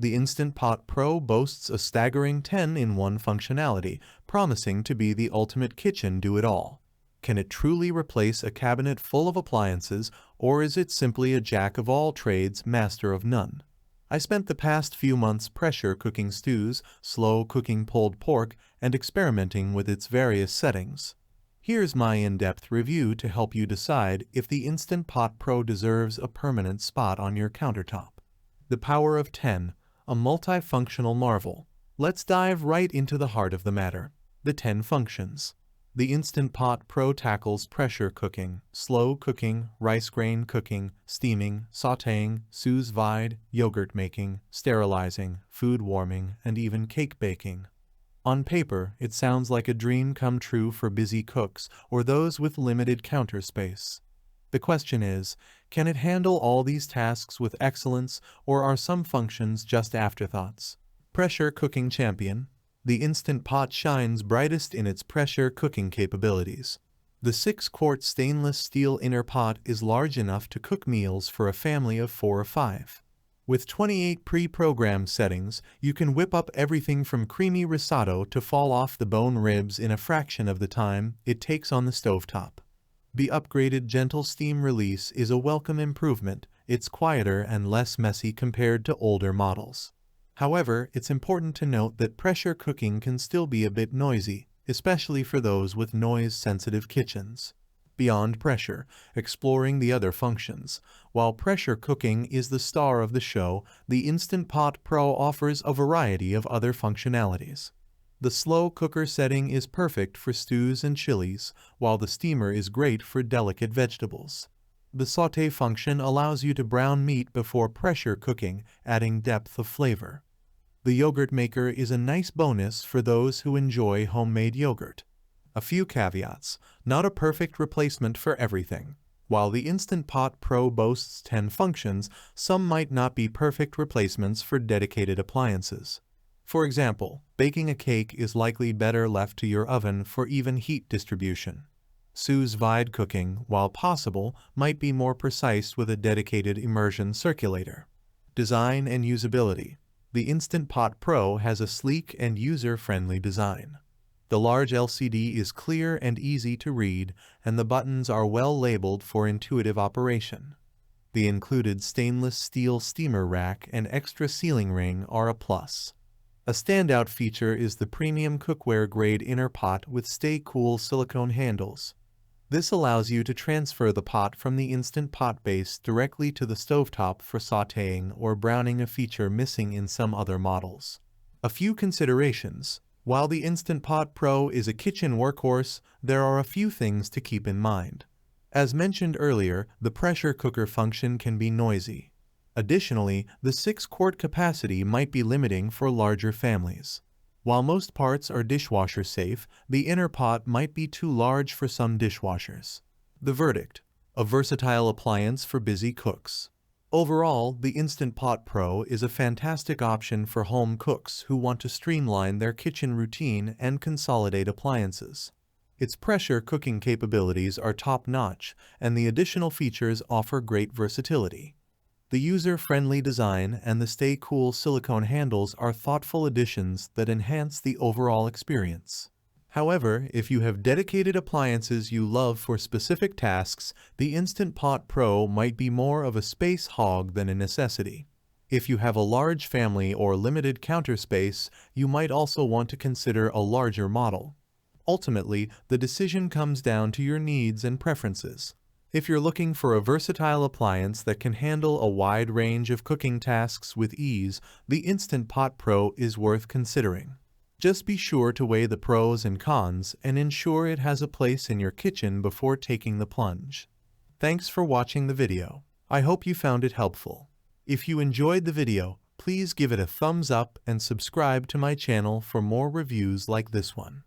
The Instant Pot Pro boasts a staggering 10-in-1 functionality, promising to be the ultimate kitchen do-it-all. Can it truly replace a cabinet full of appliances, or is it simply a jack-of-all-trades, master of none? I spent the past few months pressure cooking stews, slow cooking pulled pork, and experimenting with its various settings. Here's my in-depth review to help you decide if the Instant Pot Pro deserves a permanent spot on your countertop. The power of 10, a multifunctional marvel. Let's dive right into the heart of the matter. The 10 functions. The Instant Pot Pro tackles pressure cooking, slow cooking, rice grain cooking, steaming, sautéing, sous vide, yogurt making, sterilizing, food warming, and even cake baking. On paper, it sounds like a dream come true for busy cooks or those with limited counter space. The question is, can it handle all these tasks with excellence, or are some functions just afterthoughts? Pressure cooking champion. The Instant Pot shines brightest in its pressure cooking capabilities. The 6-quart stainless steel inner pot is large enough to cook meals for a family of 4 or 5. With 28 pre-programmed settings, you can whip up everything from creamy risotto to fall-off-the-bone ribs in a fraction of the time it takes on the stovetop. The upgraded gentle steam release is a welcome improvement. It's quieter and less messy compared to older models. However, it's important to note that pressure cooking can still be a bit noisy, especially for those with noise-sensitive kitchens. Beyond pressure, exploring the other functions. While pressure cooking is the star of the show, the Instant Pot Pro offers a variety of other functionalities. The slow cooker setting is perfect for stews and chilies, while the steamer is great for delicate vegetables. The sauté function allows you to brown meat before pressure cooking, adding depth of flavor. The yogurt maker is a nice bonus for those who enjoy homemade yogurt. A few caveats: not a perfect replacement for everything. While the Instant Pot Pro boasts 10 functions, some might not be perfect replacements for dedicated appliances. For example, baking a cake is likely better left to your oven for even heat distribution. Sous vide cooking, while possible, might be more precise with a dedicated immersion circulator. Design and usability. The Instant Pot Pro has a sleek and user-friendly design. The large LCD is clear and easy to read, and the buttons are well labeled for intuitive operation. The included stainless steel steamer rack and extra sealing ring are a plus. A standout feature is the premium cookware-grade inner pot with stay-cool silicone handles. This allows you to transfer the pot from the Instant Pot base directly to the stovetop for sautéing or browning, a feature missing in some other models. A few considerations. While the Instant Pot Pro is a kitchen workhorse, there are a few things to keep in mind. As mentioned earlier, the pressure cooker function can be noisy. Additionally, the 6-quart capacity might be limiting for larger families. While most parts are dishwasher safe, the inner pot might be too large for some dishwashers. The verdict: a versatile appliance for busy cooks. Overall, the Instant Pot Pro is a fantastic option for home cooks who want to streamline their kitchen routine and consolidate appliances. Its pressure cooking capabilities are top-notch, and the additional features offer great versatility. The user-friendly design and the stay-cool silicone handles are thoughtful additions that enhance the overall experience. However, if you have dedicated appliances you love for specific tasks, the Instant Pot Pro might be more of a space hog than a necessity. If you have a large family or limited counter space, you might also want to consider a larger model. Ultimately, the decision comes down to your needs and preferences. If you're looking for a versatile appliance that can handle a wide range of cooking tasks with ease, the Instant Pot Pro is worth considering. Just be sure to weigh the pros and cons and ensure it has a place in your kitchen before taking the plunge. Thanks for watching the video. I hope you found it helpful. If you enjoyed the video, please give it a thumbs up and subscribe to my channel for more reviews like this one.